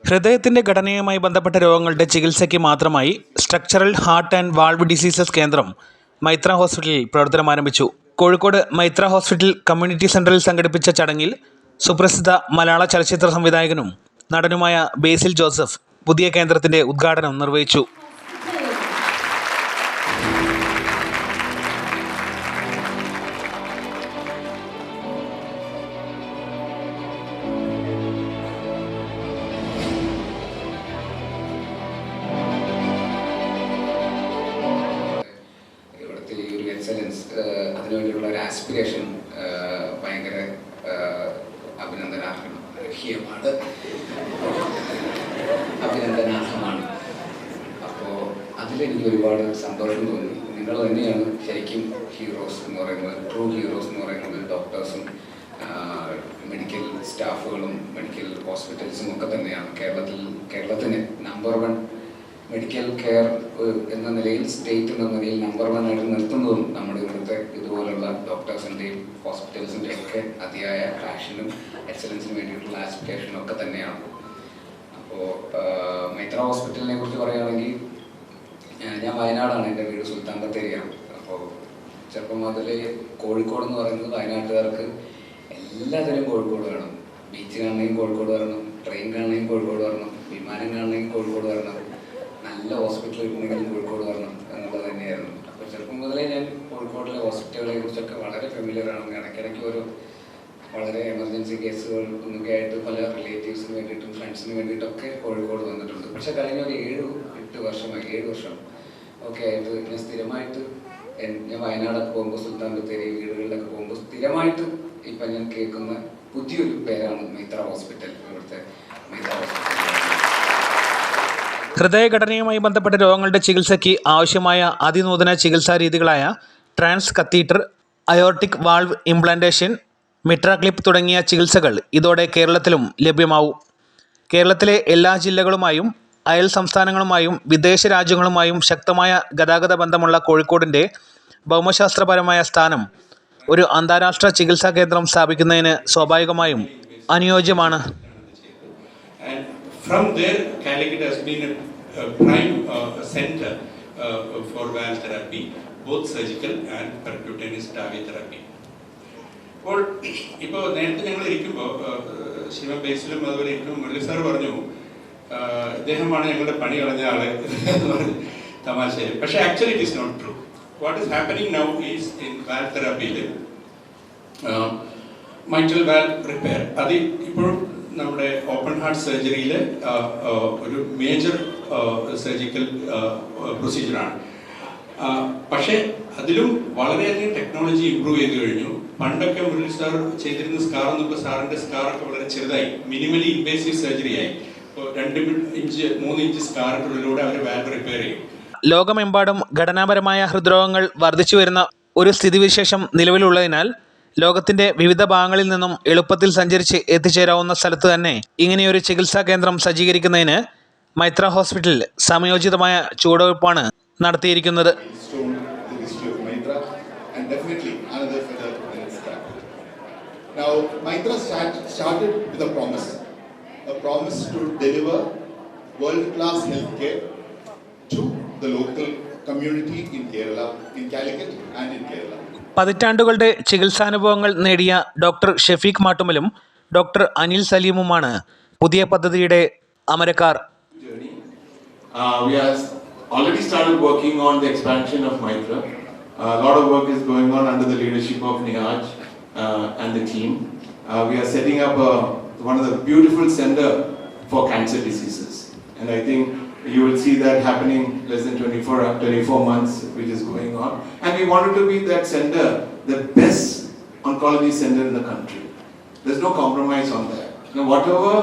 ഹൃദയത്തിൻ്റെ ഘടനയുമായി ബന്ധപ്പെട്ട രോഗങ്ങളുടെ ചികിത്സയ്ക്ക് മാത്രമായി structural heart and valve diseases കേന്ദ്രം മൈത്ര ഹോസ്പിറ്റലിൽ പ്രവർത്തനം ആരംഭിച്ചു. കോഴിക്കോട് മൈത്ര ഹോസ്പിറ്റൽ കമ്മ്യൂണിറ്റി സെൻ്ററിൽ സംഘടിപ്പിച്ച ചടങ്ങിൽ സുപ്രസിദ്ധ മലയാള ചലച്ചിത്ര സംവിധായകനും നടനുമായ ബേസിൽ ജോസഫ് പുതിയ കേന്ദ്രത്തിൻ്റെ ഉദ്ഘാടനം നിർവഹിച്ചു. എക്സലൻസ് അതിനുവേണ്ടിയുള്ള ഒരു ആസ്പിറേഷൻ ഭയങ്കര അഭിനന്ദനാർഹമാണ്. അപ്പോൾ അതിലെനിക്ക് ഒരുപാട് സന്തോഷം തോന്നി. നിങ്ങൾ തന്നെയാണ് ശരിക്കും ഹീറോസ് എന്ന് പറയുന്നത്, ട്രൂ ഹീറോസ് എന്ന് പറയുന്നത്. ഡോക്ടേഴ്സും മെഡിക്കൽ സ്റ്റാഫുകളും മെഡിക്കൽ ഹോസ്പിറ്റൽസും ഒക്കെ തന്നെയാണ് കേരളത്തിന് നമ്പർ 1 മെഡിക്കൽ കെയർ എന്ന നിലയിൽ, സ്റ്റേറ്റ് എന്ന നിലയിൽ നമ്പർ 1 ആയിട്ട് നിർത്തുന്നതും നമ്മുടെ ഇവിടുത്തെ ഇതുപോലുള്ള ഡോക്ടേഴ്സിൻ്റെയും ഹോസ്പിറ്റൽസിൻ്റെയും ഒക്കെ അതിയായ പാഷനും എക്സലൻസിന് വേണ്ടിയിട്ടുള്ള ആസ്പിറേഷനും ഒക്കെ തന്നെയാണ്. അപ്പോൾ മൈത്ര ഹോസ്പിറ്റലിനെ കുറിച്ച് പറയുകയാണെങ്കിൽ, ഞാൻ വയനാടാണ്, എൻ്റെ വീട് സുൽത്താൻ ബത്തേരിയാണ്. അപ്പോൾ ചെറുപ്പം മുതലേ കോഴിക്കോട് എന്ന് പറയുന്നത് വയനാട്ടുകാർക്ക് എല്ലാത്തിനും കോഴിക്കോട് വേണം. ബീച്ച് കാണണമെങ്കിൽ കോഴിക്കോട് വരണം, ട്രെയിൻ കാണണമെങ്കിൽ കോഴിക്കോട് വരണം, വിമാനം കാണണമെങ്കിൽ കോഴിക്കോട് വരണം, നല്ല ഹോസ്പിറ്റലിൽ ഉണ്ടെങ്കിലും കോഴിക്കോട് വരണം എന്നുള്ളത് തന്നെയായിരുന്നു. അപ്പോൾ ചെറുപ്പം മുതലേ ഞാൻ കോഴിക്കോടിലെ ഹോസ്പിറ്റലുകളെ കുറിച്ചൊക്കെ വളരെ ഫെമിലിയറാണ്. ഇടയ്ക്കിടയ്ക്ക് ഒരു വളരെ എമർജൻസി കേസുകൾ ഒന്നൊക്കെ ആയിട്ട് പല റിലേറ്റീവ്സിന് വേണ്ടിയിട്ടും ഫ്രണ്ട്സിന് വേണ്ടിയിട്ടൊക്കെ കോഴിക്കോട് വന്നിട്ടുണ്ട്. പക്ഷെ കഴിഞ്ഞ ഒരു 7 വർഷം ഒക്കെ ആയിട്ട് ഞാൻ സ്ഥിരമായിട്ട് ഞാൻ വയനാടൊക്കെ പോകുമ്പോൾ, സുൽത്താൻ ബത്തേരി വീടുകളിലൊക്കെ പോകുമ്പോൾ സ്ഥിരമായിട്ട് ഇപ്പം ഞാൻ കേൾക്കുന്ന പുതിയൊരു പേരാണ് മൈത്ര ഹോസ്പിറ്റൽ. ഇവിടുത്തെ മൈത്ര ഹോസ്പിറ്റൽ ഹൃദയഘടനയുമായി ബന്ധപ്പെട്ട രോഗങ്ങളുടെ ചികിത്സയ്ക്ക് ആവശ്യമായ അതിനൂതന ചികിത്സാ രീതികളായ transcatheter, aortic valve implantation, MitraClip തുടങ്ങിയ ചികിത്സകൾ ഇതോടെ കേരളത്തിലും ലഭ്യമാവും. കേരളത്തിലെ എല്ലാ ജില്ലകളുമായും അയൽ സംസ്ഥാനങ്ങളുമായും വിദേശ രാജ്യങ്ങളുമായും ശക്തമായ ഗതാഗത ബന്ധമുള്ള കോഴിക്കോടിൻ്റെ ഭൗമശാസ്ത്രപരമായ സ്ഥാനം ഒരു അന്താരാഷ്ട്ര ചികിത്സാ കേന്ദ്രം സ്ഥാപിക്കുന്നതിന് സ്വാഭാവികമായും അനുയോജ്യമാണ്. From there, Calicut has been a prime center for valve therapy, both surgical and percutaneous TAVI therapy. അപ്പോൾ ഇപ്പോൾ നേരത്തെ ഞങ്ങൾ ഇരിക്കുമ്പോൾ ശിവ ബേസിലും അതുപോലെ ഇരിക്കുമ്പോൾ മുരളി സാർ പറഞ്ഞു, ഇദ്ദേഹമാണ് ഞങ്ങളുടെ പണി കളഞ്ഞ ആള് എന്ന് പറഞ്ഞു തമാശയിൽ. പക്ഷേ actually it is not true. What is happening now is in valve തെറാപ്പിയിൽ മൈട്രൽ വാൽവ് റിപ്പയർ, അത് ഇപ്പോഴും നമ്മുടെ ഓപ്പൺ ഹാർട്ട് സർജറിയിൽ ഒരു മേജർ സർജിക്കൽ പ്രൊസീജിയറാണ്. പക്ഷേ അതിലും വളരെയധികം ടെക്നോളജി ഇമ്പ്രൂവ് ചെയ്ത് കഴിഞ്ഞു. പണ്ടൊക്കെ മുരളി സാർ ചെയ്തിരുന്ന സ്കാർ എന്നപ്പോൾ സാറിൻ്റെ സ്കാറൊക്കെ വളരെ ചെറുതായി, മിനിമലി ഇൻവേസീവ് സർജറി ആയി. ഇപ്പോൾ 2-3 ഇഞ്ച് സ്കാറിനുള്ളിലൂടെ അവർ വാൽവ് റിപ്പയർ ചെയ്യും. ലോകമെമ്പാടും ഘടനാപരമായ ഹൃദ്രോഗങ്ങൾ വർദ്ധിച്ചു വരുന്ന ഒരു സ്ഥിതിവിശേഷം നിലവിലുള്ളതിനാൽ ലോകത്തിൻ്റെ വിവിധ ഭാഗങ്ങളിൽ നിന്നും എളുപ്പത്തിൽ സഞ്ചരിച്ച് എത്തിച്ചേരാവുന്ന സ്ഥലത്ത് തന്നെ ഇങ്ങനെയൊരു ചികിത്സാ കേന്ദ്രം സജ്ജീകരിക്കുന്നതിന് മൈത്ര ഹോസ്പിറ്റൽ സമയോചിതമായ ചുവടുവയ്പ്പാണ് നടത്തിയിരിക്കുന്നത്. Now, Mitra started with a promise to deliver world-class healthcare to the local community in Kerala, in Calicut and in Kerala. പതിറ്റാണ്ടുകളുടെ ചികിത്സാനുഭവങ്ങൾ നേടിയ ഡോക്ടർ ഷെഫീഖ് മാട്ടുമലും ഡോക്ടർ അനിൽ സലീമുമാണ് പുതിയ പദ്ധതിയുടെ അമരക്കാർ. We have already started working on the expansion of Mitra. A lot of work is going on under the leadership of Nihaj and the team. We are setting up one of the beautiful center for cancer diseases, and I think you will see that happening less than 24 months, which is going on. And we wanted to be that center, the best oncology center in the country. There's no compromise on that. Now, whatever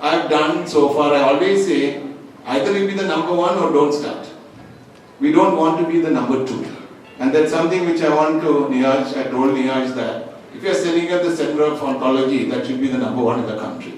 I've done so far, I always say, either you be the number 1 or don't start. We don't want to be the number 2. And that's something which I want to Nihaj, I told Nihaj that if you're setting up the center of oncology, that should be the number 1 in the country.